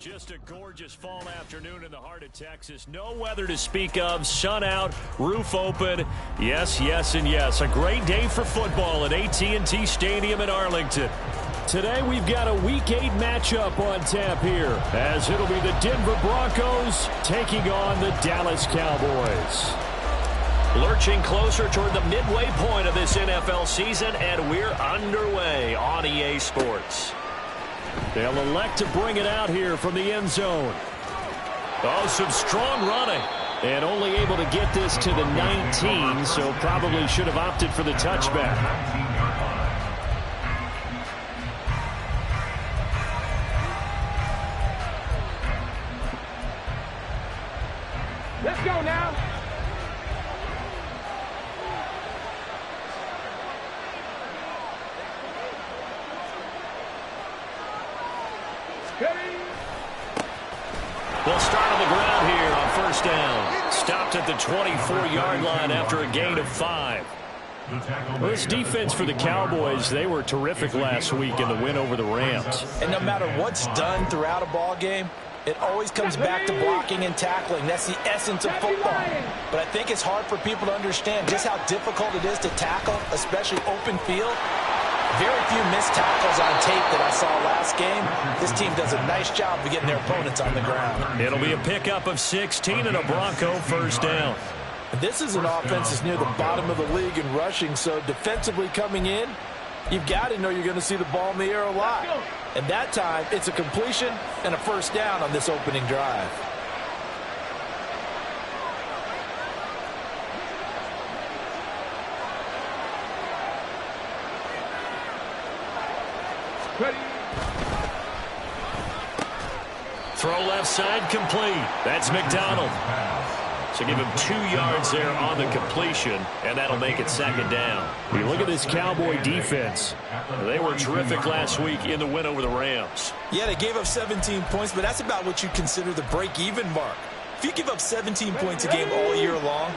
Just a gorgeous fall afternoon in the heart of Texas. No weather to speak of. Sun out, roof open. Yes, yes, and yes. A great day for football at AT&T Stadium in Arlington. Today we've got a Week 8 matchup on tap here, as it'll be the Denver Broncos taking on the Dallas Cowboys. Lurching closer toward the midway point of this NFL season, and we're underway on EA Sports. They'll elect to bring it out here from the end zone. Oh, some strong running. And only able to get this to the 19, so probably should have opted for the touchback. Let's go now. They'll start on the ground here on first down. Stopped at the 24-yard line after a gain of 5. Well, this defense for the Cowboys, they were terrific last week in the win over the Rams. And no matter what's done throughout a ball game, it always comes back to blocking and tackling. That's the essence of football. But I think it's hard for people to understand just how difficult it is to tackle, especially open field. Very few missed tackles on tape that I saw last game. This team does a nice job of getting their opponents on the ground. It'll be a pickup of 16 and a Bronco first down. This is an offense that's near the bottom of the league in rushing, so defensively coming in, you've got to know you're going to see the ball in the air a lot. And that time, it's a completion and a first down on this opening drive. Ready. Throw left side complete. That's McDonald. So give him 2 yards there on the completion, and that'll make it second down. You look at this Cowboy defense. They were terrific last week in the win over the Rams. Yeah, they gave up 17 points, but that's about what you consider the break-even mark. If you give up 17 points a game all year long,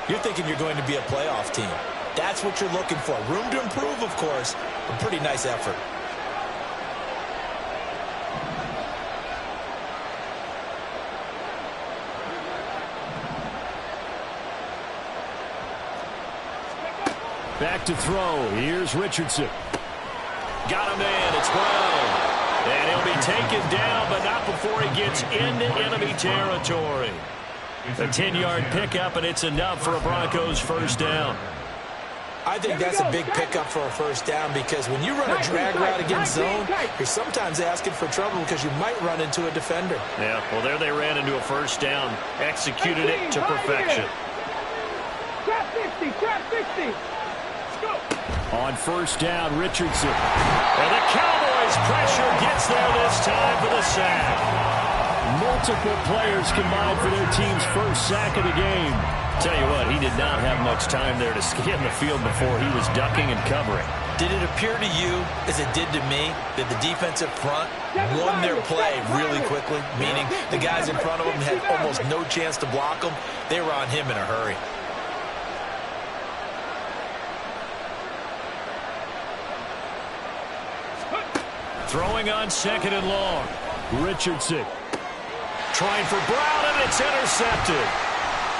you're thinking you're going to be a playoff team. That's what you're looking for. Room to improve, of course, but pretty nice effort. Back to throw. Here's Richardson. Got him in. It's Brown. And he'll be taken down, but not before he gets into enemy territory. A 10-yard pickup, and it's enough for a Broncos first down. I think that's a big pickup for a first down because when you run a drag route against zone, you're sometimes asking for trouble because you might run into a defender. Yeah, well, there they ran into a first down. Executed it to perfection. Trap 60, trap 60. On first down, Richardson. And the Cowboys' pressure gets there this time for the sack. Multiple players combined for their team's first sack of the game. Tell you what, he did not have much time there to scan the field before he was ducking and covering. Did it appear to you, as it did to me, that the defensive front won their play really quickly? Meaning the guys in front of them had almost no chance to block them. They were on him in a hurry. Throwing on second and long. Richardson. Trying for Brown, and it's intercepted.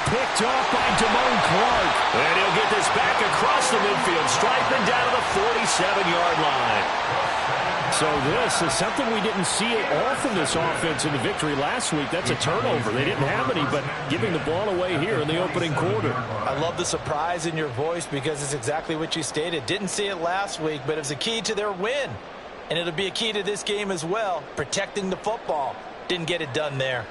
Picked off by Damone Clark. And he'll get this back across the midfield, striping down to the 47-yard line. So this is something we didn't see at all from this offense in the victory last week. That's a turnover. They didn't have any, but giving the ball away here in the opening quarter. I love the surprise in your voice because it's exactly what you stated. Didn't see it last week, but it's a key to their win. And it'll be a key to this game as well, protecting the football. Didn't get it done there.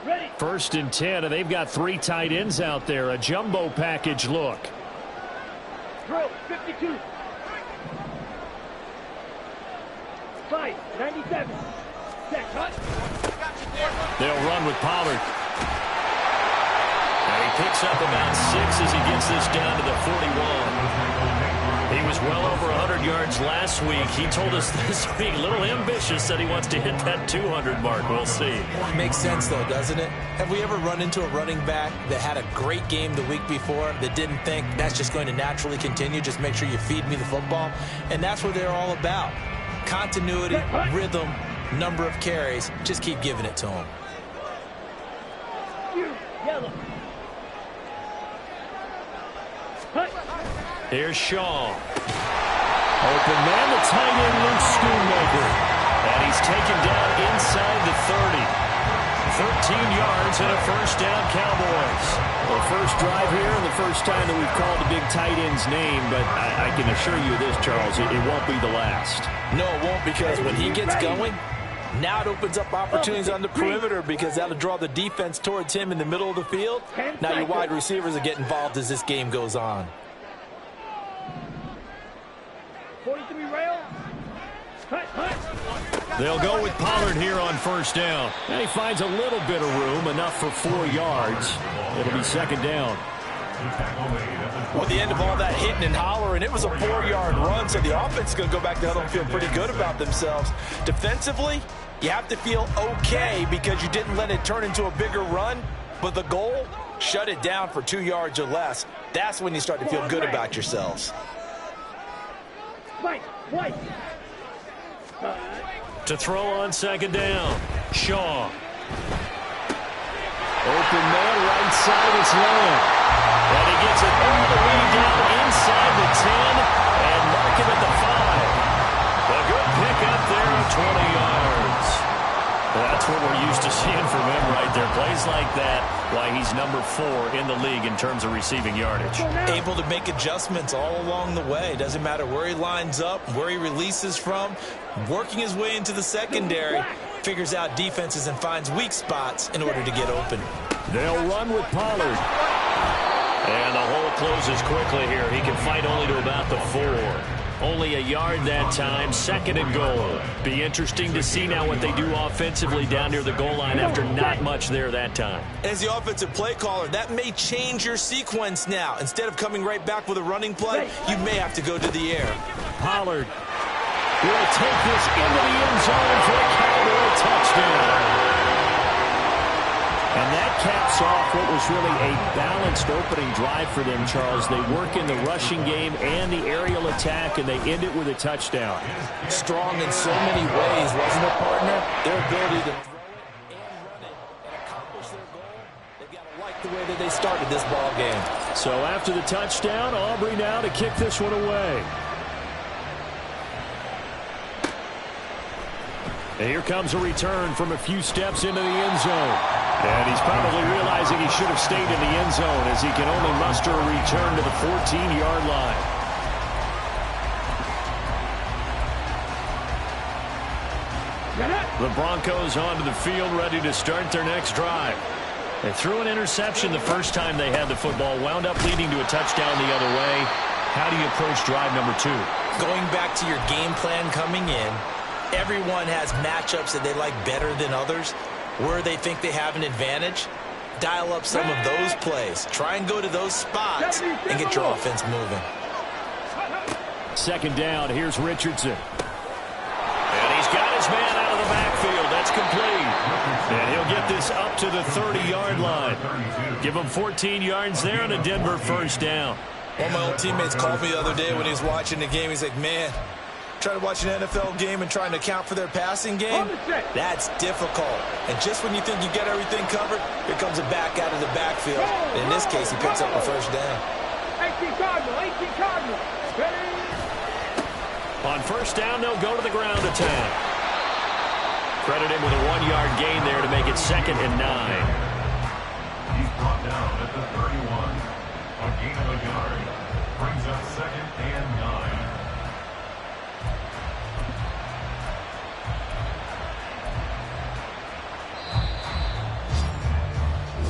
Ready. First and 10, and they've got 3 tight ends out there. A jumbo package look. Drill 52. 5, 97. Set, cut. They'll run with Pollard. And he picks up about 6 as he gets this down to the 41. He was well over 100 yards last week. He told us this week, a little ambitious, said he wants to hit that 200 mark. We'll see. Makes sense, though, doesn't it? Have we ever run into a running back that had a great game the week before that didn't think that's just going to naturally continue? Just make sure you feed me the football. And that's what they're all about. Continuity, rhythm, number of carries. Just keep giving it to them. Yellow. Here's Shaw. Open man, the tight end, Luke Schoonmaker. And he's taken down inside the 30. 13 yards and a first down, Cowboys. Well, first drive here and the first time that we've called the big tight end's name, but I can assure you this, Charles, it won't be the last. No, it won't, because when he gets going, now it opens up opportunities on the perimeter because that'll draw the defense towards him in the middle of the field. Now your wide receivers will get involved as this game goes on. 43 rail. They'll go with Pollard here on first down. And he finds a little bit of room, enough for 4 yards. It'll be second down. Well, the end of all that hitting and hollering, it was a 4-yard run, so the offense is going to go back to huddle and feel pretty good about themselves. Defensively, you have to feel okay because you didn't let it turn into a bigger run, but the goal, shut it down for 2 yards or less. That's when you start to feel good about yourselves. To throw on second down, Shaw. Open man, right side, it's Lamb. And he gets it all the way down inside the 10 and mark him at the 5. A good pick up there of 20 yards. That's what we're used to seeing from him right there. Plays like that, why he's number 4 in the league in terms of receiving yardage. Able to make adjustments all along the way. Doesn't matter where he lines up, where he releases from. Working his way into the secondary. Figures out defenses and finds weak spots in order to get open. They'll run with Pollard. And the hole closes quickly here. He can fight only to about the 4. Only a yard that time, second and goal. Be interesting to see now what they do offensively down near the goal line after not much there that time. As the offensive play caller, that may change your sequence now. Instead of coming right back with a running play, you may have to go to the air. Pollard will take this into the end zone for a Cowboy touchdown. And that caps off what was really a balanced opening drive for them, Charles. They work in the rushing game and the aerial attack, and they end it with a touchdown. Strong in so many ways, wasn't it, partner? Their ability to throw it and run it and accomplish their goal, they've got to like the way that they started this ball game. So after the touchdown, Aubrey now to kick this one away. And here comes a return from a few steps into the end zone. And he's probably realizing he should have stayed in the end zone as he can only muster a return to the 14-yard line. The Broncos onto the field, ready to start their next drive. They threw an interception the first time they had the football, wound up leading to a touchdown the other way. How do you approach drive number 2? Going back to your game plan coming in, everyone has matchups that they like better than others. Where they think they have an advantage, dial up some of those plays. Try and go to those spots and get your offense moving. Second down, here's Richardson. And he's got his man out of the backfield. That's complete. And he'll get this up to the 30-yard line. Give him 14 yards there and a Denver first down. One of my old teammates called me the other day when he was watching the game. He's like, man, trying to watch an NFL game and trying to account for their passing game, that's difficult. And just when you think you get everything covered, here comes a back out of the backfield. And in this case, he picks up a first down. 18 Cardinal. Ready? On first down, they'll go to the ground attack. Credit him with a 1-yard gain there to make it 2nd and 9. He's brought down at the 31. A gain of a yard brings up 2nd and 9.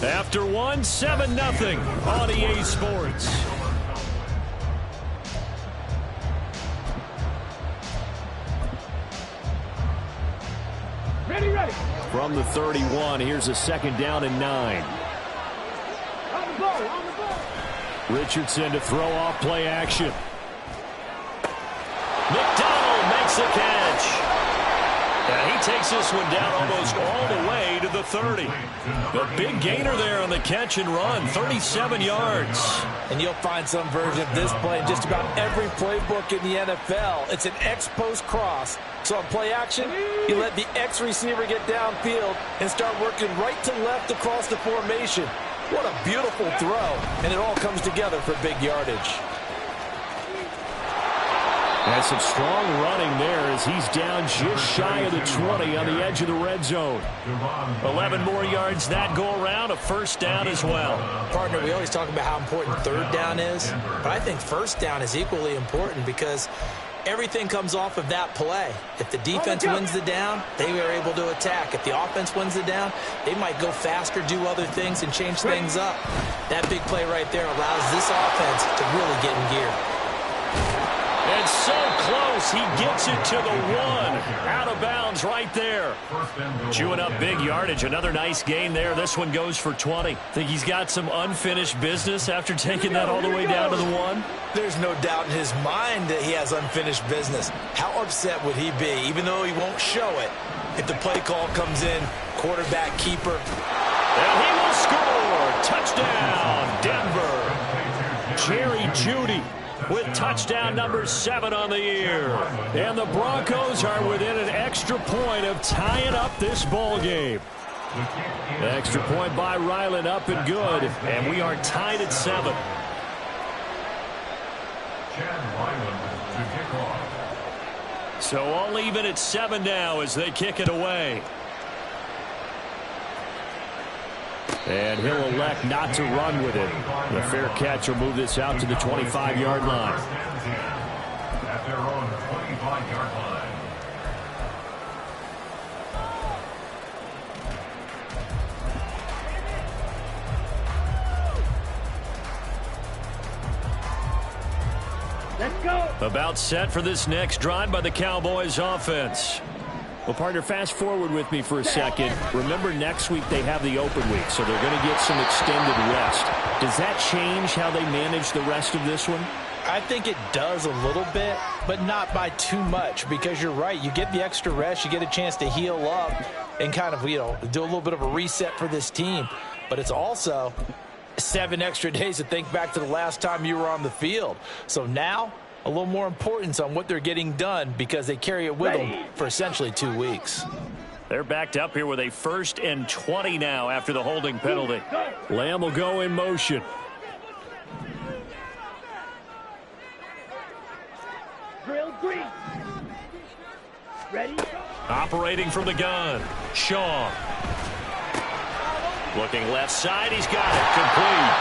After 1, 7-0 on EA Sports. Ready. From the 31, here's a 2nd down and 9. On the ball. Richardson to throw off play action. McDonald makes the catch. And he takes this one down almost all the way to the 30. A big gainer there on the catch and run, 37 yards. And you'll find some version of this play in just about every playbook in the NFL. It's an X-post cross. So on play action, you let the X receiver get downfield and start working right to left across the formation. What a beautiful throw. And it all comes together for big yardage. And some strong running there as he's down just shy of the 20 on the edge of the red zone. 11 more yards that go around, a first down as well. Partner, we always talk about how important third down is, but I think first down is equally important because everything comes off of that play. If the defense wins the down, they are able to attack. If the offense wins the down, they might go faster, do other things, and change things up. That big play right there allows this offense to really get in gear. And so close, he gets it to the 1. Out of bounds right there. Chewing up big yardage. Another nice gain there. This one goes for 20. Think he's got some unfinished business after taking that all the way down to the 1? There's no doubt in his mind that he has unfinished business. How upset would he be, even though he won't show it, if the play call comes in, quarterback keeper? And he will score. Touchdown, Denver. Jerry Jeudy with touchdown number 7 on the year. And the Broncos are within an extra point of tying up this ball game. Extra point by Ryland, up and good. And we are tied at 7. So all even at 7 now as they kick it away. And he'll elect not to run with it. The fair catch will move this out to the 25-yard line. At their own 25-yard line. Let's go. About set for this next drive by the Cowboys offense. Well, partner, fast forward with me for a second. Remember, next week they have the open week, so they're going to get some extended rest. Does that change how they manage the rest of this one? I think it does a little bit, but not by too much, because you're right. You get the extra rest, you get a chance to heal up and kind of, do a little bit of a reset for this team. But it's also 7 extra days to think back to the last time you were on the field. So now, a little more importance on what they're getting done because they carry it with them for essentially 2 weeks. They're backed up here with a 1st and 20 now after the holding penalty. Lamb will go in motion. Drill green. Ready? Operating from the gun. Shaw. Looking left side. He's got it. Complete.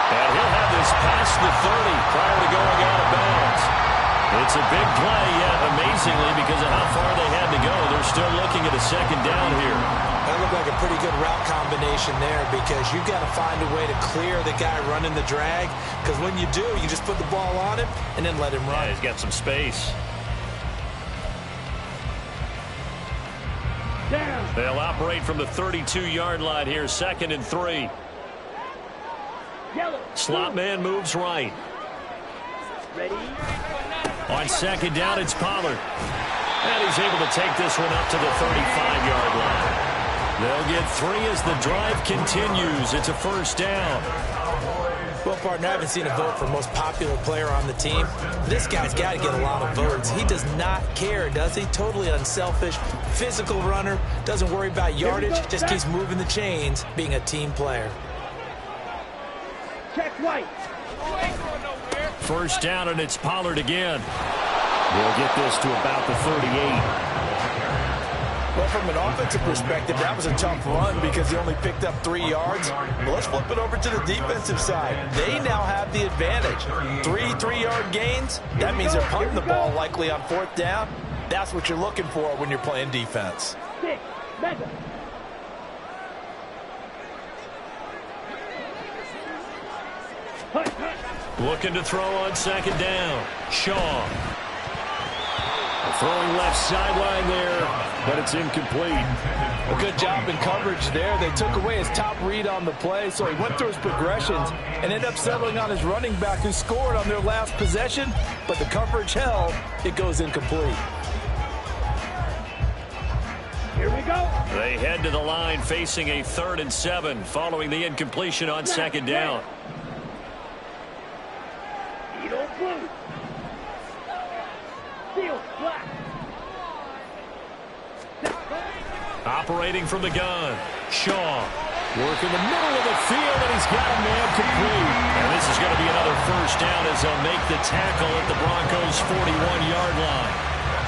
And he'll have this past the 30 prior to going out of bounds. It's a big play, yet amazingly, because of how far they had to go, they're still looking at a 2nd down here. That looked like a pretty good route combination there because you've got to find a way to clear the guy running the drag, because when you do, you just put the ball on him and then let him run. Yeah, he's got some space. Down. They'll operate from the 32-yard line here, 2nd and 3. Yellow. Slot man moves right. Ready? On 2nd down, it's Pollard. And he's able to take this one up to the 35-yard line. They'll get 3 as the drive continues. It's a 1st down. Well, partner, I haven't seen a vote for most popular player on the team. This guy's got to get a lot of votes. He does not care, does he? Totally unselfish, physical runner, doesn't worry about yardage, just keeps moving the chains, being a team player. Check white. 1st down, and it's Pollard again. They'll get this to about the 38. Well, from an offensive perspective, that was a tough run because he only picked up 3 yards. But let's flip it over to the defensive side. They now have the advantage. 3 3-yard gains. That means they're punting the ball likely on 4th down. That's what you're looking for when you're playing defense. 6. Mega. Looking to throw on 2nd down. Shaw. throwing left sideline there, but it's incomplete. A good job in coverage there. They took away his top read on the play, so he went through his progressions and ended up settling on his running back who scored on their last possession, but the coverage held. It goes incomplete. Here we go. They head to the line facing a 3rd and 7 following the incompletion on 2nd down. Eagle blue. Steel black. Operating from the gun. Shaw working the middle of the field, and he's got a man complete. And this is going to be another 1st down as they'll make the tackle at the Broncos' 41-yard line.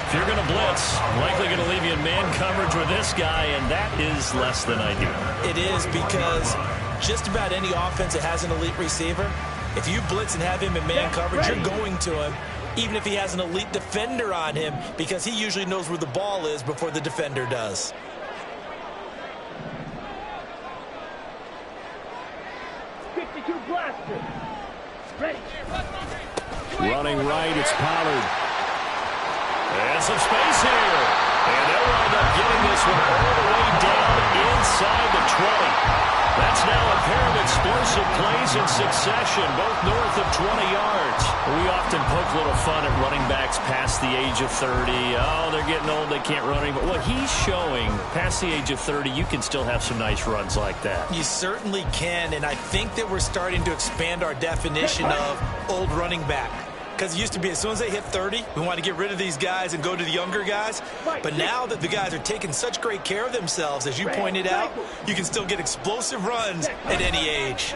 If you're going to blitz, likely going to leave you in man coverage with this guy, and that is less than ideal. It is, because just about any offense that has an elite receiver, if you blitz and have him in man coverage, you're going to him, even if he has an elite defender on him, because he usually knows where the ball is before the defender does. Blaster. Ready. Running right, it's Pollard. And some space here. And they'll wind up getting this one all the way down inside the 20. That's now a pair of explosive plays in succession, both north of 20 yards. We often poke a little fun at running backs past the age of 30. Oh, they're getting old, they can't run anymore. Well, he's showing past the age of 30, you can still have some nice runs like that. You certainly can, and I think that we're starting to expand our definition of old running back. Because it used to be as soon as they hit 30, we want to get rid of these guys and go to the younger guys. But now that the guys are taking such great care of themselves, as you pointed out, you can still get explosive runs at any age.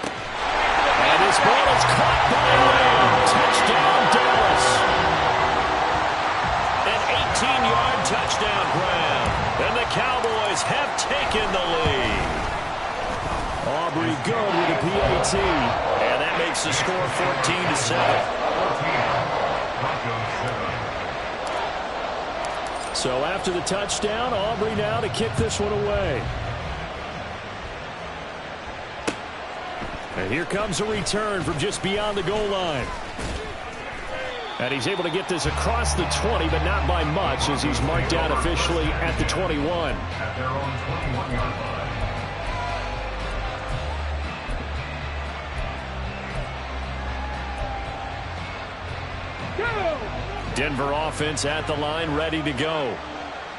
And this ball is caught by Lamb. Touchdown, Dallas. An 18-yard touchdown grab. And the Cowboys have taken the lead. Aubrey good with a PAT. And that makes the score 14-7. So after the touchdown, Aubrey now to kick this one away. And here comes a return from just beyond the goal line. And he's able to get this across the 20, but not by much, as he's marked down officially at the 21. At their own 21-yard line. Denver offense at the line, ready to go.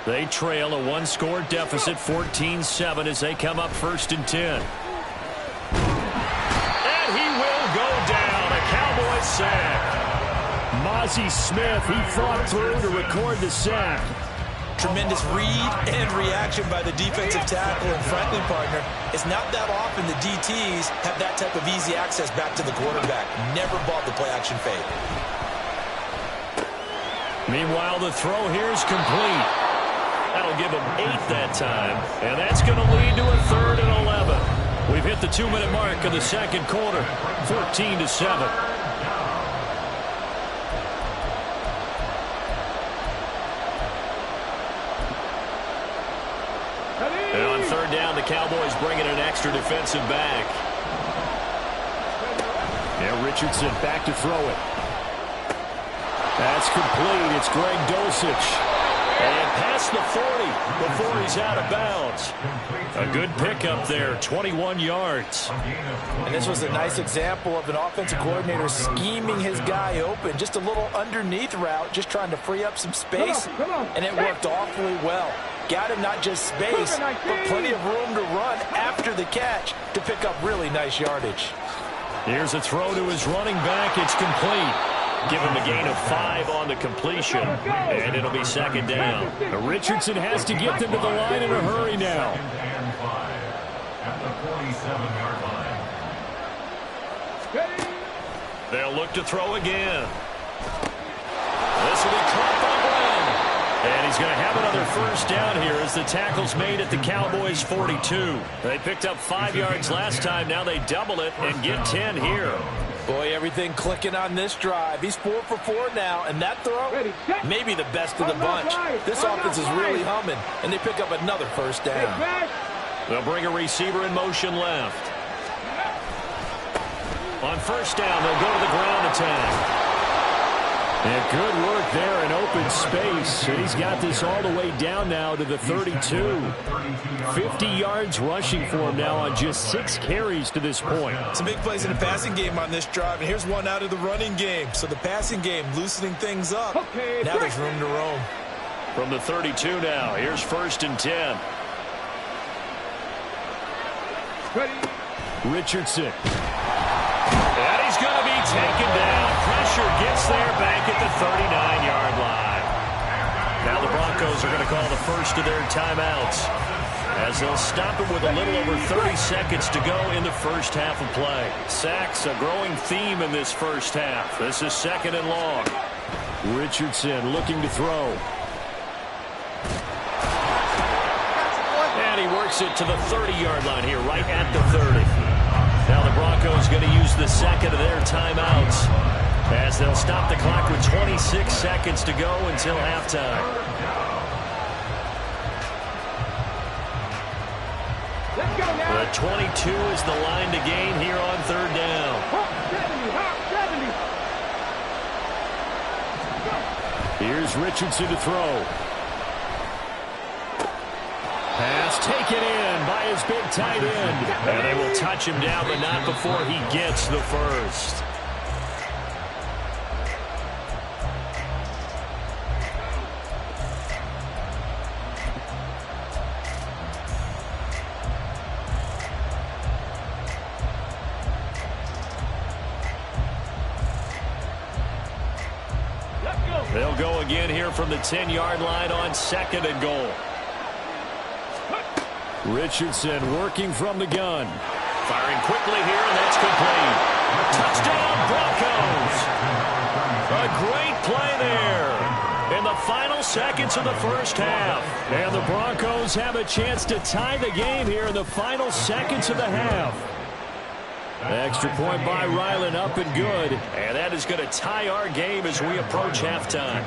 They trail a one-score deficit, 14-7, as they come up 1st and 10. And he will go down. A Cowboys sack. Mozzie Smith, he fought through to record the sack. Tremendous read and reaction by the defensive tackle and Franklin partner. It's not that often the DTs have that type of easy access back to the quarterback. Never bought the play-action fake. Meanwhile, the throw here is complete. That'll give him 8 that time. And that's going to lead to a 3rd and 11. We've hit the 2-minute mark of the 2nd quarter. 14-7. And on 3rd down, the Cowboys bring in an extra defensive back. Yeah, Richardson back to throw it. That's complete. It's Greg Dulcich. And past the 40 before he's out of bounds. A good pickup there, 21 yards. And this was a nice example of an offensive coordinator scheming his guy open. Just a little underneath route, just trying to free up some space. And it worked awfully well. Got him not just space, but plenty of room to run after the catch to pick up really nice yardage. Here's a throw to his running back. It's complete. Give him a gain of 5 on the completion, and it'll be 2nd down. Richardson has to get them to the line in a hurry now. 2nd and 5 at the 47-yard line. They'll look to throw again. This will be caught by Glenn. And he's going to have another 1st down here as the tackle's made at the Cowboys' 42. They picked up 5 yards last time. Now they double it and get 10 here. Boy, everything clicking on this drive. He's 4 for 4 now, and that throw, maybe the best of the bunch. This offense is really humming, and they pick up another 1st down. They'll bring a receiver in motion left. On 1st down, they'll go to the ground attack. And good work there in open space. And he's got this all the way down now to the 32. 50 yards rushing for him now on just 6 carries to this point. Some big plays in the passing game on this drive, and here's one out of the running game. So the passing game loosening things up. Now there's room to roam. From the 32 now, here's 1st and 10. Richardson. And he's going to be taken down. Pressure gets there back at the 39-yard line. Now the Broncos are going to call the first of their timeouts, as they'll stop it with a little over 30 seconds to go in the first half of play. Sacks, a growing theme in this first half. This is 2nd and long. Richardson looking to throw. And he works it to the 30-yard line here, right at the 30. Now the Broncos going to use the second of their timeouts, as they'll stop the clock with 26 seconds to go until halftime. The 22 is the line to gain here on 3rd down. 70. Here's Richardson to throw. Pass taken in by his big tight end. And they will touch him down, but not before he gets the first. They'll go again here from the 10-yard line on 2nd and goal. Richardson working from the gun. Firing quickly here, and that's complete. Touchdown, Broncos. A great play there in the final seconds of the first half. And the Broncos have a chance to tie the game here in the final seconds of the half. Extra point by Ryland, up and good. And that is going to tie our game as we approach halftime.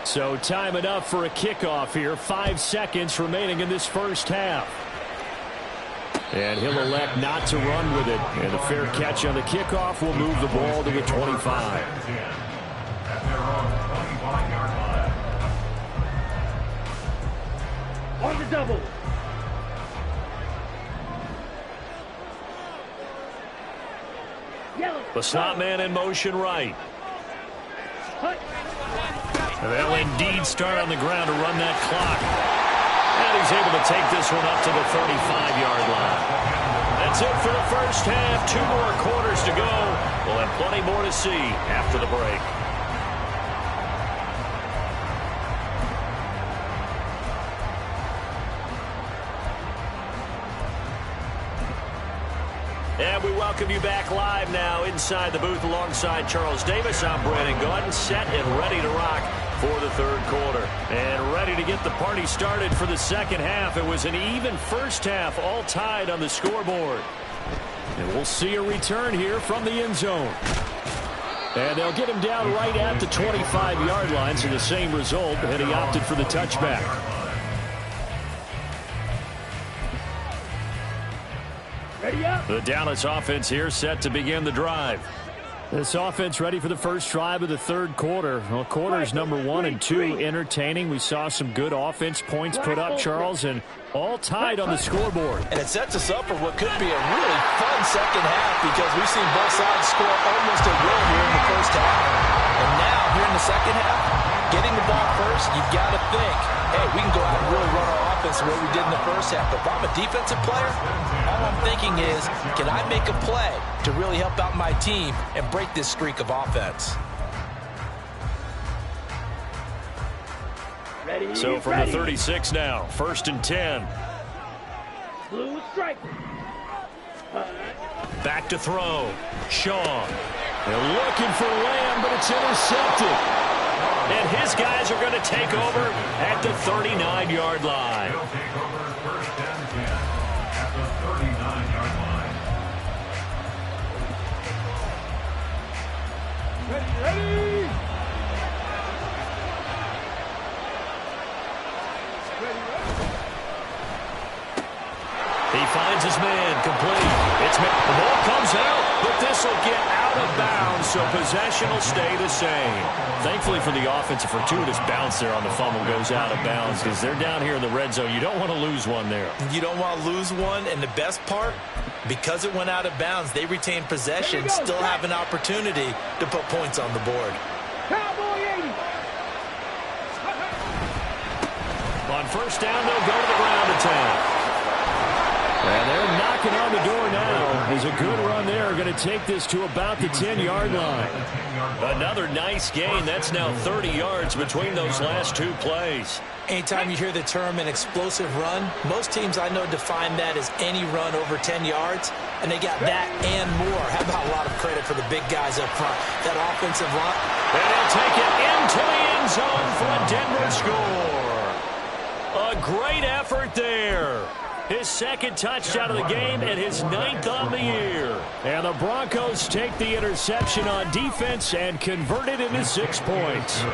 So time enough for a kickoff here. 5 seconds remaining in this first half. And he'll elect not to run with it. And a fair catch on the kickoff will move the ball to the 25. On the double. The slot man in motion right. They'll indeed start on the ground to run that clock. And he's able to take this one up to the 35-yard line. That's it for the first half. 2 more quarters to go. We'll have plenty more to see after the break. And we welcome you back live now inside the booth alongside Charles Davis. I'm Brandon Gordon, set and ready to rock for the 3rd quarter. And ready to get the party started for the 2nd half. It was an even first half, all tied on the scoreboard. And we'll see a return here from the end zone. And they'll get him down right at the 25-yard line, so the same result, and he opted for the touchback. Ready up. The Dallas offense here set to begin the drive. This offense ready for the first drive of the 3rd quarter. Well, quarters number 1 and 2 entertaining. We saw some good offense points put up, Charles, and all tied on the scoreboard. And it sets us up for what could be a really fun 2nd half, because we've seen both sides score almost at will here in the first half. And now, here in the 2nd half, getting the ball first, you've got to think, hey, we can go out and really run our offense the way we did in the first half. But if I'm a defensive player, all I'm thinking is, can I make a play to really help out my team and break this streak of offense? Ready. So from the 36 now, 1st and 10. Blue strike. Back to throw. Shaw. They're looking for Lamb, but it's intercepted. And his guys are going to take over at the 39-yard line. They'll take over 1st and 10 at the 39-yard line. Ready. He finds his man, complete. The ball comes out, but this will get out out of bounds, so possession will stay the same. Thankfully for the offense, a fortuitous bounce there on the fumble goes out of bounds because they're down here in the red zone. You don't want to lose one there. You don't want to lose one, and the best part, because it went out of bounds, they retain possession, still have an opportunity to put points on the board. Cowboy 80. On first down, they'll go to the ground attack. And they're knocking on the door now. There's a good run there. Going to take this to about the 10-yard line. Another nice gain. That's now 30 yards between those last two plays. Anytime you hear the term an explosive run, most teams I know define that as any run over 10 yards, and they got that and more. How about a lot of credit for the big guys up front? That offensive line. And they'll take it into the end zone for a Denver score. A great effort there. His second touchdown of the game and his 9th on the year. And the Broncos take the interception on defense and convert it into 6 points.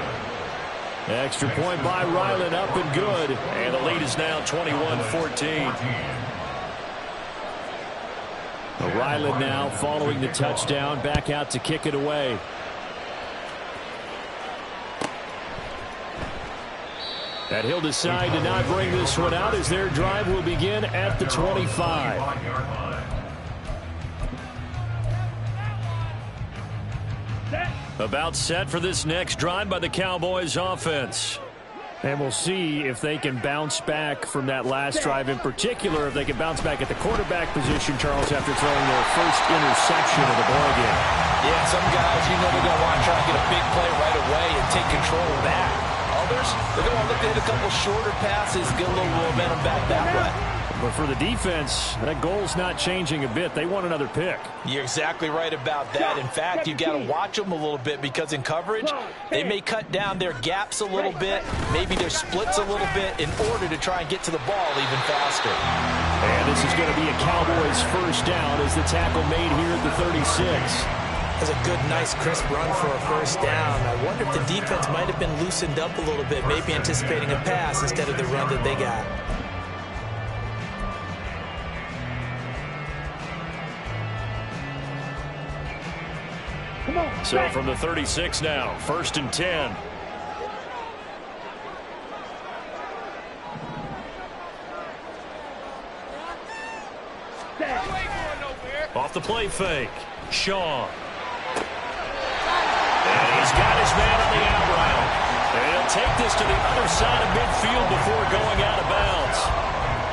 Extra point by Ryland, up and good. And the lead is now 21-14. Ryland now following the touchdown, back out to kick it away. And he'll decide to not bring this one out as their drive will begin at the 25. About set for this next drive by the Cowboys offense. And we'll see if they can bounce back from that last drive, in particular if they can bounce back at the quarterback position, Charles, after throwing their first interception of the ballgame. Yeah, some guys, you know, they're going to want to try to get a big play right away and take control of that. Others, they're going to look to hit a couple shorter passes, get a little momentum back that way. But for the defense, that goal's not changing a bit. They want another pick. You're exactly right about that. In fact, you got to watch them a little bit because in coverage, they may cut down their gaps a little bit, maybe their splits a little bit in order to try and get to the ball even faster. And this is going to be a Cowboys first down as the tackle made here at the 36. That's a good, nice, crisp run for a first down. I wonder if the defense might have been loosened up a little bit, maybe anticipating a pass instead of the run that they got. So from the 36 now, 1st and 10. Off the play fake. Shaw. And he's got his man on the out route. And he'll take this to the other side of midfield before going out of bounds.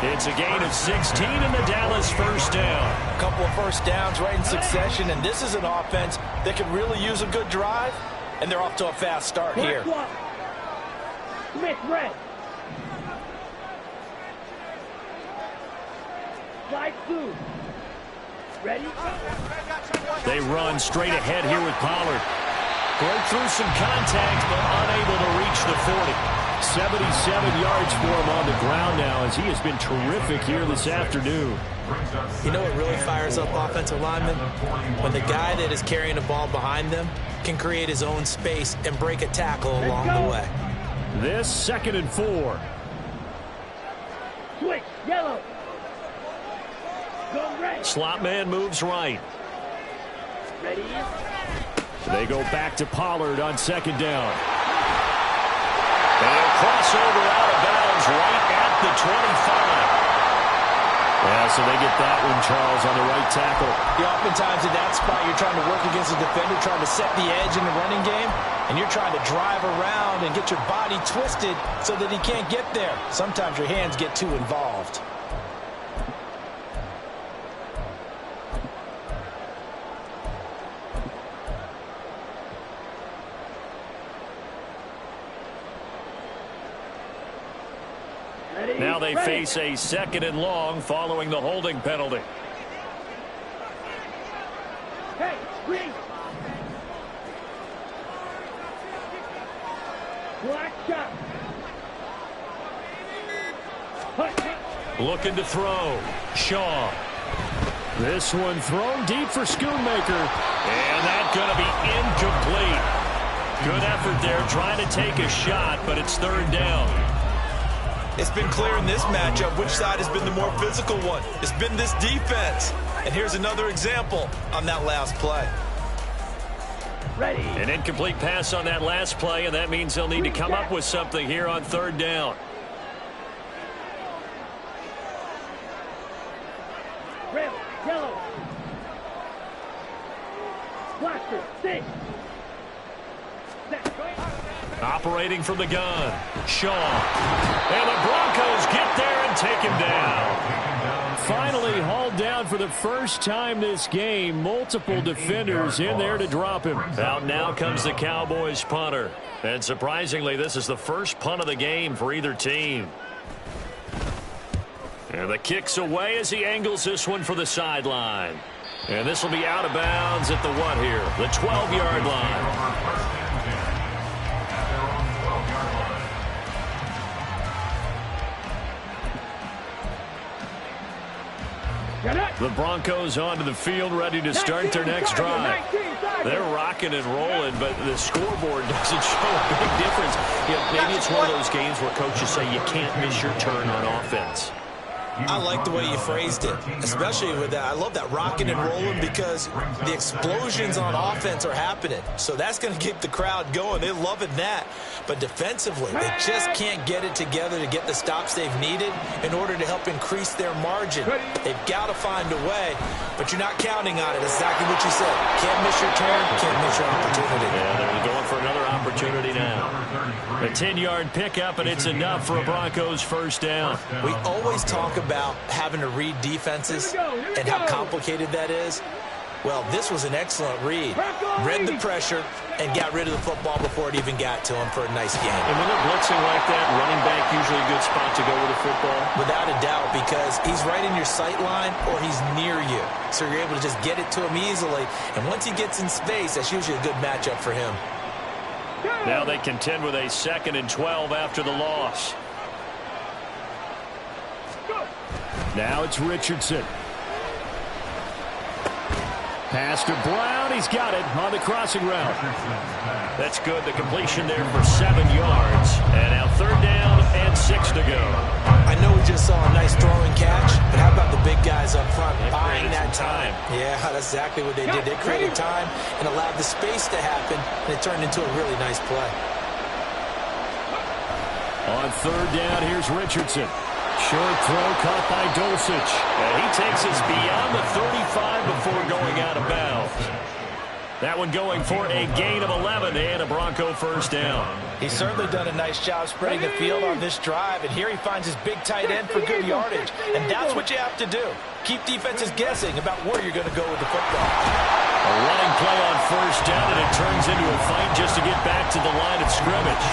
It's a gain of 16 in the Dallas first down. A couple of first downs right in succession, and this is an offense that could really use a good drive, and they're off to a fast start here. Smith, red. Slide 2. Ready? They run straight ahead here with Pollard. Broke through some contact, but unable to reach the 40. 77 yards for him on the ground now as he has been terrific here this afternoon. You know what really fires up offensive linemen? When the guy that is carrying the ball behind them can create his own space and break a tackle along the way. This 2nd and 4. Switch, yellow. Go red. Slot man moves right. Ready? They go back to Pollard on 2nd down. And he'll cross over out of bounds right at the 25. Yeah, so they get that one, Charles, on the right tackle. Yeah, oftentimes in that spot, you're trying to work against a defender, trying to set the edge in the running game, and you're trying to drive around and get your body twisted so that he can't get there. Sometimes your hands get too involved. Now they face a 2nd and long following the holding penalty. Hey, green. Black shot. Looking to throw. Shaw. This one thrown deep for Schoonmaker. And that's going to be incomplete. Good effort there trying to take a shot, but it's 3rd down. It's been clear in this matchup which side has been the more physical one. It's been this defense. And here's another example on that last play. Ready. An incomplete pass on that last play, and that means they'll need to come up with something here on third down. Red, yellow. Blaster, stick. Operating from the gun, Shaw. And the Broncos get there and take him down. Finally hauled down for the first time this game. Multiple defenders in there to drop him. Out now comes the Cowboys punter. And surprisingly, this is the first punt of the game for either team. And the kick's away as he angles this one for the sideline. And this will be out of bounds at the what here? The 12-yard line. The Broncos onto the field, ready to start their next drive. They're rocking and rolling, but the scoreboard doesn't show a big difference. Maybe it's one of those games where coaches say you can't miss your turn on offense. I like the way you phrased it, especially with that. I love that rocking and rolling because the explosions on offense are happening. So that's going to keep the crowd going. They're loving that. But defensively, they just can't get it together to get the stops they've needed in order to help increase their margin. They've got to find a way, but you're not counting on it. That's exactly what you said. Can't miss your turn, can't miss your opportunity. Yeah, they're going for another opportunity now. A 10-yard pickup, and it's enough for a Broncos first down. We always talk about having to read defenses and how complicated that is. Well, this was an excellent read. Read the pressure and got rid of the football before it even got to him for a nice game. And when they're blitzing like that, running back usually a good spot to go with the football? Without a doubt, because he's right in your sight line or he's near you. So you're able to just get it to him easily. And once he gets in space, that's usually a good matchup for him. Now they contend with a 2nd and 12 after the loss. Now it's Richardson. Pass to Brown. He's got it on the crossing route. That's good. The completion there for 7 yards. And now 3rd down and 6 to go. I know we just saw a nice throwing catch, but how about the big guys up front buying that time? Yeah, that's exactly what they did. They created time and allowed the space to happen, and it turned into a really nice play. On 3rd down, here's Richardson. Short throw caught by Dulcich. And he takes us beyond the 35 before going out of bounds. That one going for a gain of 11 and a Bronco first down. He's certainly done a nice job spreading the field on this drive, and here he finds his big tight end for good yardage. And that's what you have to do. Keep defenses guessing about where you're going to go with the football. A running play on 1st down, and it turns into a fight just to get back to the line of scrimmage.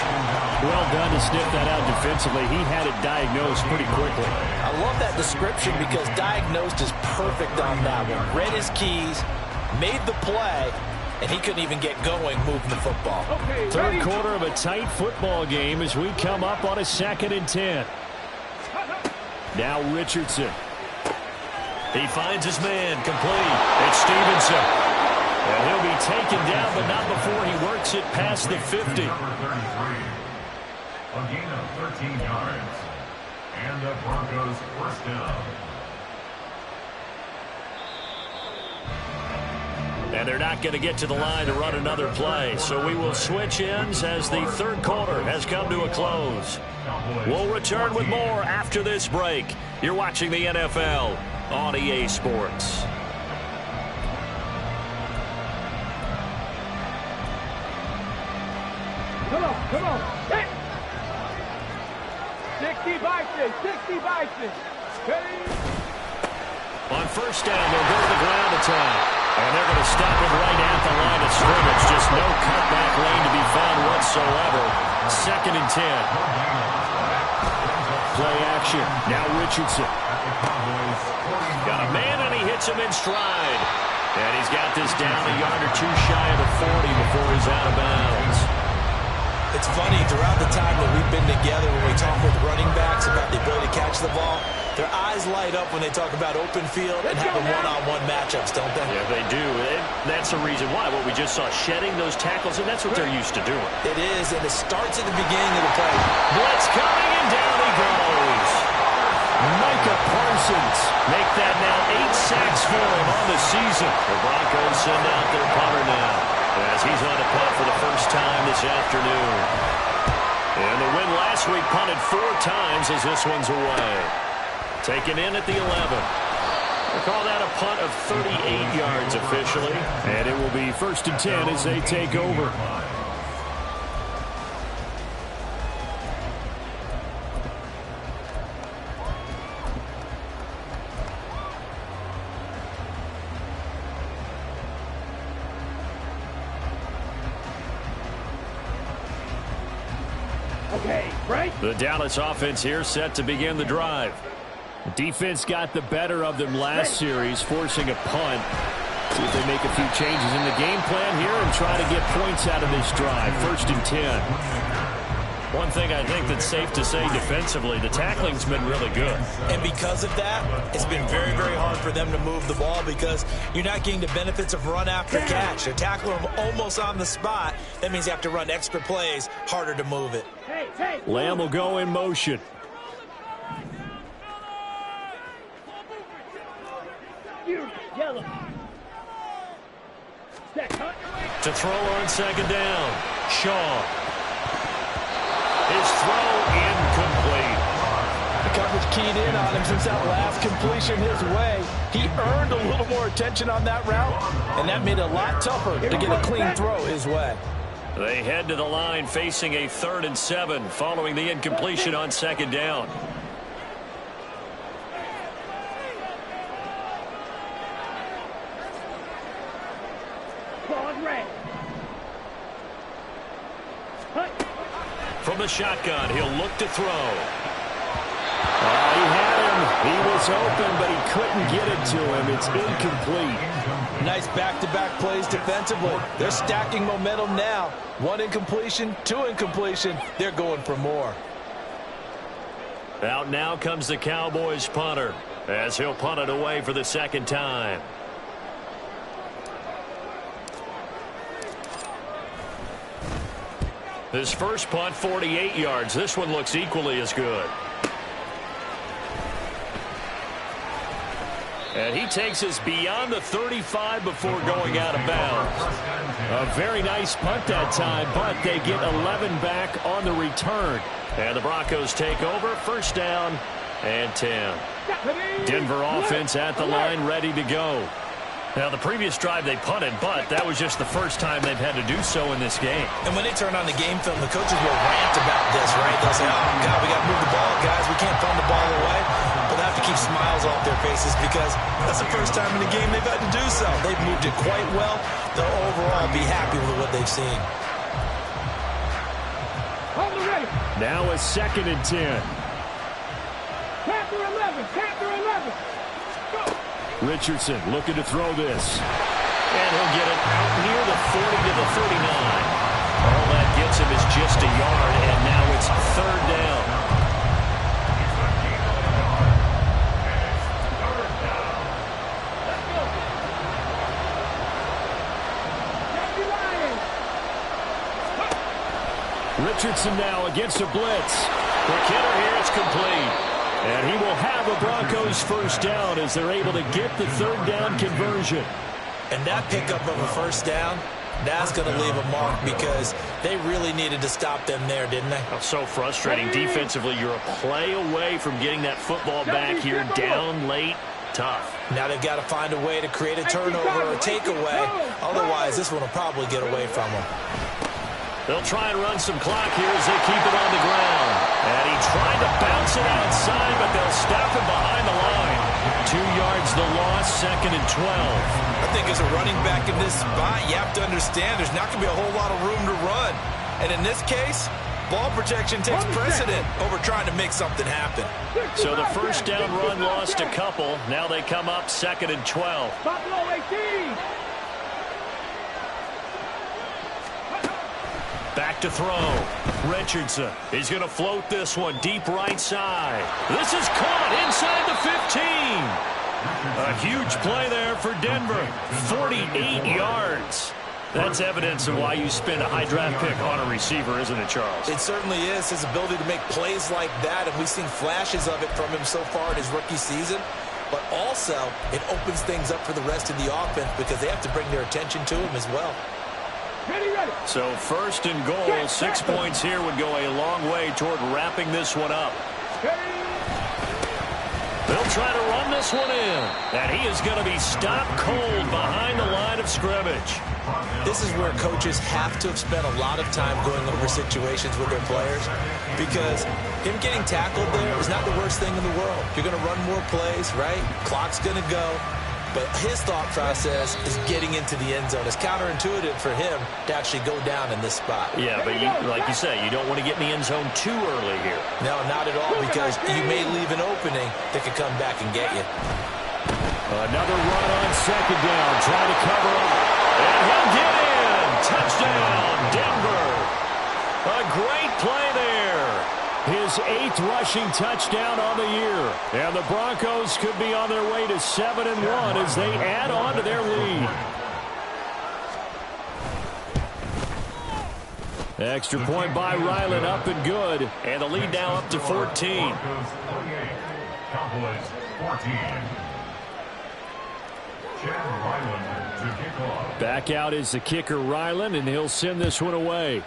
Well done to sniff that out defensively. He had it diagnosed pretty quickly. I love that description because diagnosed is perfect on that one. Read his keys, made the play, and he couldn't even get going moving the football. Okay, 3rd quarter of a tight football game as we come up on a 2nd and 10. Now Richardson. He finds his man complete. It's Stevenson. And he'll be taken down, but not before he works it past the 50. A gain of 13 yards. And the Broncos first down. And they're not going to get to the line to run another play. So we will switch ends as the 3rd quarter has come to a close. We'll return with more after this break. You're watching the NFL on EA Sports. Come on. Hey. 60 Bison. Ready? On 1st down, they'll go to the ground attack. And they're going to stop him right at the line of scrimmage. Just no cutback lane to be found whatsoever. 2nd and 10. Play action. Now Richardson. Got a man, and he hits him in stride. And he's got this down a yard or two shy of the 40 before he's out of bounds. It's funny, throughout the time that we've been together, when we talk with running backs about the ability to catch the ball, their eyes light up when they talk about open field and having one-on-one matchups, don't they? Yeah, they do. That's the reason why. What we just saw, shedding those tackles, and that's what they're used to doing. It is, and it starts at the beginning of the play. Blitz coming, and down he goes. Micah Parsons make that now 8 sacks for him on the season. The Broncos send out their punter now. as he's on a punt for the first time this afternoon. And the win last week punted 4 times as this one's away. Taken in at the 11. We'll call that a punt of 38 yards officially. And it will be 1st and 10 as they take over. Okay, break. The Dallas offense here set to begin the drive. The defense got the better of them last series, forcing a punt. See if they make a few changes in the game plan here and try to get points out of this drive. 1st and 10. One thing I think that's safe to say defensively, the tackling's been really good. And because of that, it's been very, very hard for them to move the ball because you're not getting the benefits of run after catch. They're tackling them almost on the spot. That means you have to run extra plays, harder to move it. Lamb will go in motion. Yellow. To throw on 2nd down. Shaw. His throw incomplete. The coverage keyed in on him since that last completion his way. He earned a little more attention on that route, and that made it a lot tougher to get a clean throw his way. They head to the line facing a 3rd and 7 following the incompletion on 2nd down. From the shotgun, he'll look to throw. He had him. He was open, but he couldn't get it to him. It's incomplete. Nice back-to-back plays defensively. They're stacking momentum now. 1 incompletion, 2 incompletion. They're going for more. Out now comes the Cowboys punter as he'll punt it away for the 2nd time. His first punt, 48 yards. This one looks equally as good. And he takes us beyond the 35 before going out of bounds. A very nice punt that time, but they get 11 back on the return. And the Broncos take over, 1st down and 10. Denver offense at the line, ready to go. Now, the previous drive they punted, but that was just the first time they've had to do so in this game. And when they turn on the game film, the coaches will rant about this, right? They'll say, oh, God, we got to move the ball, guys. We can't throw the ball away. But they have to keep smiles off their faces because that's the first time in the game they've had to do so. They've moved it quite well. They'll overall be happy with what they've seen. Now a 2nd and 10. Panther 11, Panther 11. Go. Richardson looking to throw this. And he'll get it out near the 40 to the 39. All that gets him is just a yard, and now it's 3rd down. Richardson now against a blitz. Quick hitter here, it's complete. And he will have a Broncos 1st down as they're able to get the 3rd down conversion. And that pickup of a 1st down, that's going to leave a mark because they really needed to stop them there, didn't they? Oh, so frustrating. Defensively, you're a play away from getting that football back here down late. Tough. Now they've got to find a way to create a turnover or a takeaway. Otherwise, this one will probably get away from them. They'll try and run some clock here as they keep it on the ground. And he tried to bounce it outside, but they'll stop him behind the line. 2 yards the loss, 2nd and 12. I think as a running back in this spot, you have to understand there's not going to be a whole lot of room to run. And in this case, ball protection takes precedent over trying to make something happen. So the 1st down run lost a couple. Now they come up 2nd and 12. Buffalo 18. Back to throw. Richardson. He's going to float this one deep right side. This is caught inside the 15. A huge play there for Denver. 48 yards. That's evidence of why you spend a high draft pick on a receiver, isn't it, Charles? It certainly is. His ability to make plays like that, and we've seen flashes of it from him so far in his rookie season. But also, it opens things up for the rest of the offense because they have to bring their attention to him as well. So first and goal, 6 points here would go a long way toward wrapping this one up. They'll try to run this one in, and he is going to be stopped cold behind the line of scrimmage. This is where coaches have to have spent a lot of time going over situations with their players, because him getting tackled there is not the worst thing in the world. You're going to run more plays, right? Clock's going to go. But his thought process is getting into the end zone. It's counterintuitive for him to actually go down in this spot. Yeah, but like you say, you don't want to get in the end zone too early here. No, not at all, because you may leave an opening that could come back and get you. Another run on second down, trying to cover up. And he'll get in. Touchdown, Denver. A great play there. His 8th rushing touchdown on the year. And the Broncos could be on their way to 7-1 as they add on to their lead. Extra point by Ryland, up and good. And the lead now up to 14. Cowboys 14. Ryland to kick off. Back out is the kicker, Ryland, and he'll send this one away.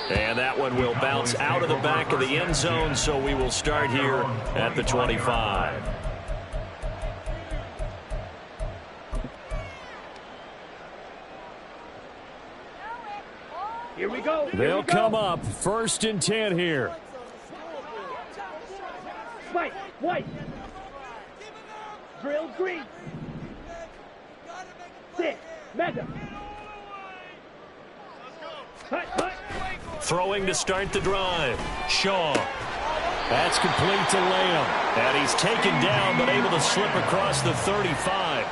And that one will bounce out of the back of the end zone, so we will start here at the 25. Here we go. They'll come up 1st and 10 here. White. Drill green. 6. Mega. Hut. Throwing to start the drive. Shaw. That's complete to Lamb. And he's taken down, but able to slip across the 35.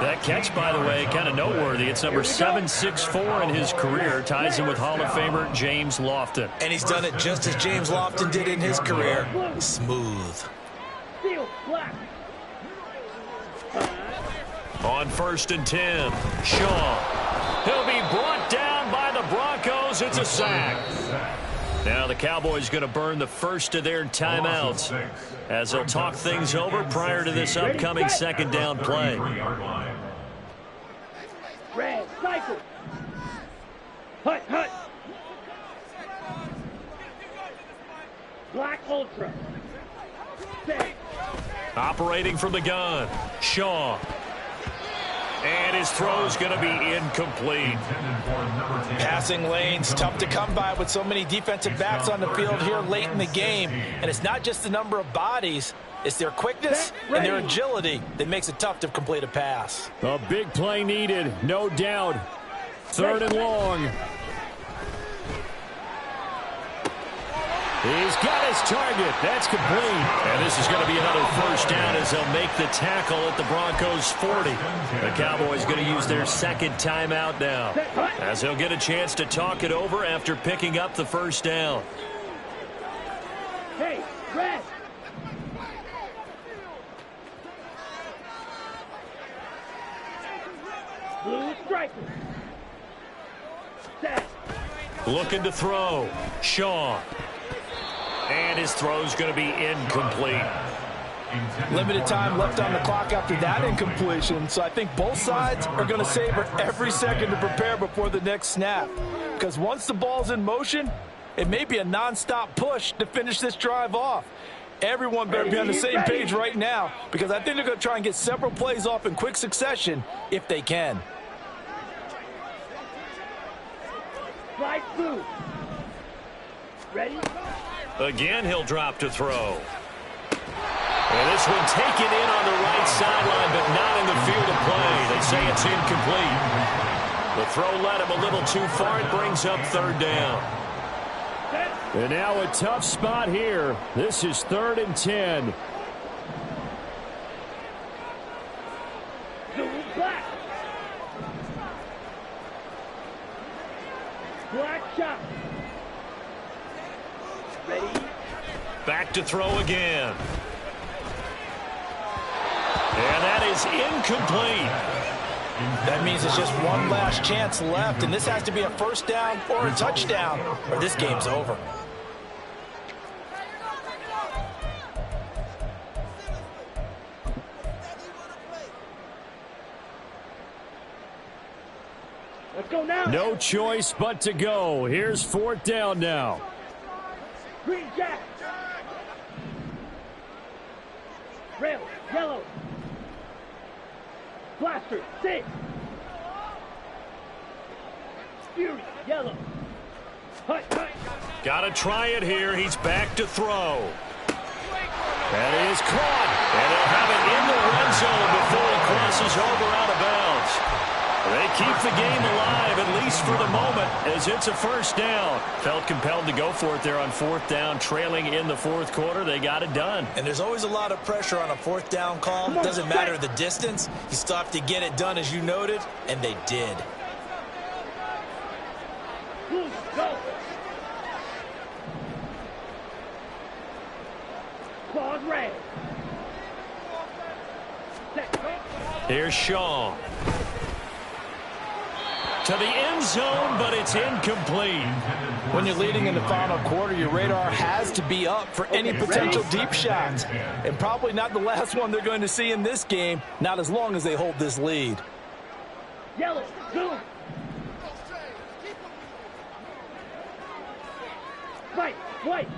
That catch, by the way, kind of noteworthy. It's number 764 in his career. Ties him with Hall of Famer James Lofton. And he's done it just as James Lofton did in his career. Smooth. Steel, black. On 1st and 10, Shaw. He'll be brought down by the Broncos. It's a sack. Now the Cowboys going to burn the first of their timeouts as they'll talk things over prior to this upcoming 2nd down play. Red, cycle. Hut. Black ultra. Set. Operating from the gun, Shaw. And his throw's going to be incomplete. Passing lanes, tough to come by with so many defensive backs on the field here late in the game. And it's not just the number of bodies, it's their quickness and their agility that makes it tough to complete a pass. A big play needed, no doubt. 3rd and long. He's got his target. That's complete. And this is going to be another 1st down as they'll make the tackle at the Broncos 40. The Cowboys going to use their 2nd timeout now as they'll get a chance to talk it over after picking up the 1st down. Hey, red. Blue striker. Set. Looking to throw. Shaw. And his throw's going to be incomplete. Limited time left on the clock after that incompletion, so I think both sides are going to savor every second to prepare before the next snap. Because once the ball's in motion, it may be a non-stop push to finish this drive off. Everyone better be on the same page right now, because I think they're going to try and get several plays off in quick succession if they can. Light blue. Ready? Again, he'll drop to throw. And this one taken in on the right sideline, but not in the field of play. They say it's incomplete. The throw led him a little too far. It brings up 3rd down. And now a tough spot here. This is 3rd and 10. Blue, black. Black shot. Ready? Back to throw again. And that is incomplete. That means it's just one last chance left, and this has to be a 1st down or a touchdown, or this game's over. No choice but to go. Here's 4th down now. Green jack. Rail, yellow. Blaster, 6. Fury, yellow. Hut, hut. Got to try it here. He's back to throw. That is caught. And they'll have it in the red zone before he crosses over out of bounds. They keep the game alive, at least for the moment, as it's a 1st down. Felt compelled to go for it there on 4th down, trailing in the 4th quarter. They got it done. And there's always a lot of pressure on a 4th down call. It doesn't matter the distance. You still have to get it done, as you noted, and they did. Go. Claws red. Set, go. Here's Shaw. To the end zone, but it's incomplete. When you're leading in the final quarter, your radar has to be up for any potential deep shots. And probably not the last one they're going to see in this game, not as long as they hold this lead. Yellow, zoom. Right, white.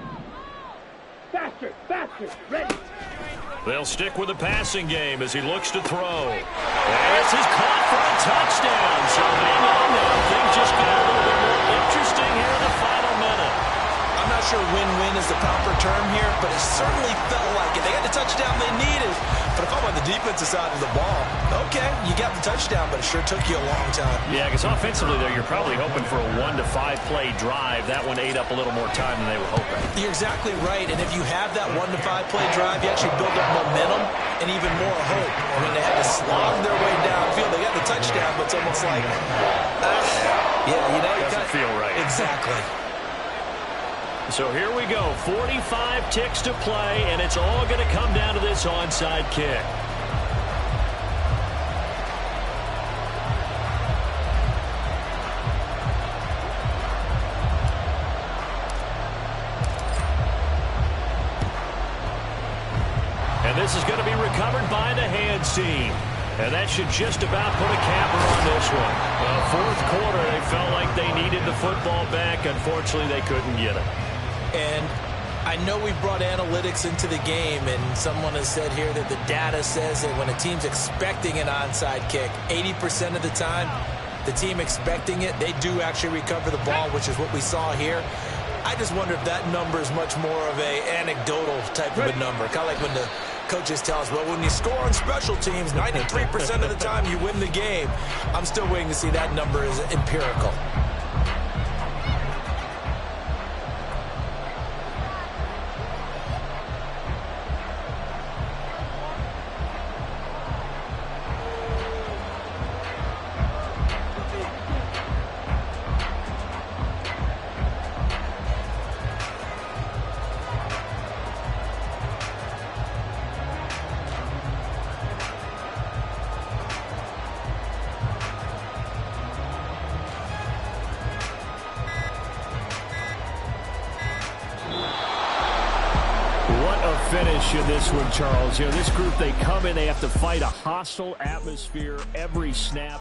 Faster, faster, ready. They'll stick with the passing game as he looks to throw. This is caught for a touchdown. So hang on now. Things just got a little bit more interesting here in the final minute. I'm not sure win-win is the proper term here, but it certainly felt like it. They got the touchdown they needed. But if I'm on the defensive side of the ball, okay, you got the touchdown, but it sure took you a long time. Yeah, because offensively there, you're probably hoping for a 1 to 5 play drive. That one ate up a little more time than they were hoping. You're exactly right, and if you have that 1 to 5 play drive, you actually build up momentum and even more hope. When they had to slog their way downfield, they got the touchdown, but it's almost like, yeah, you know, it doesn't feel right. Exactly. So here we go, 45 ticks to play, and it's all going to come down to this onside kick. And this is going to be recovered by the hands team. And that should just about put a capper on this one. Well, 4th quarter, they felt like they needed the football back. Unfortunately, they couldn't get it. And I know we brought analytics into the game, and someone has said here that the data says that when a team's expecting an onside kick, 80% of the time, the team expecting it, they do actually recover the ball, which is what we saw here. I just wonder if that number is much more of a anecdotal type of a number. Kind of like when the coaches tell us, well, when you score on special teams, 93% of the time you win the game. I'm still waiting to see that number is empirical. Finish in this one, Charles. You know, this group, they come in, they have to fight a hostile atmosphere every snap.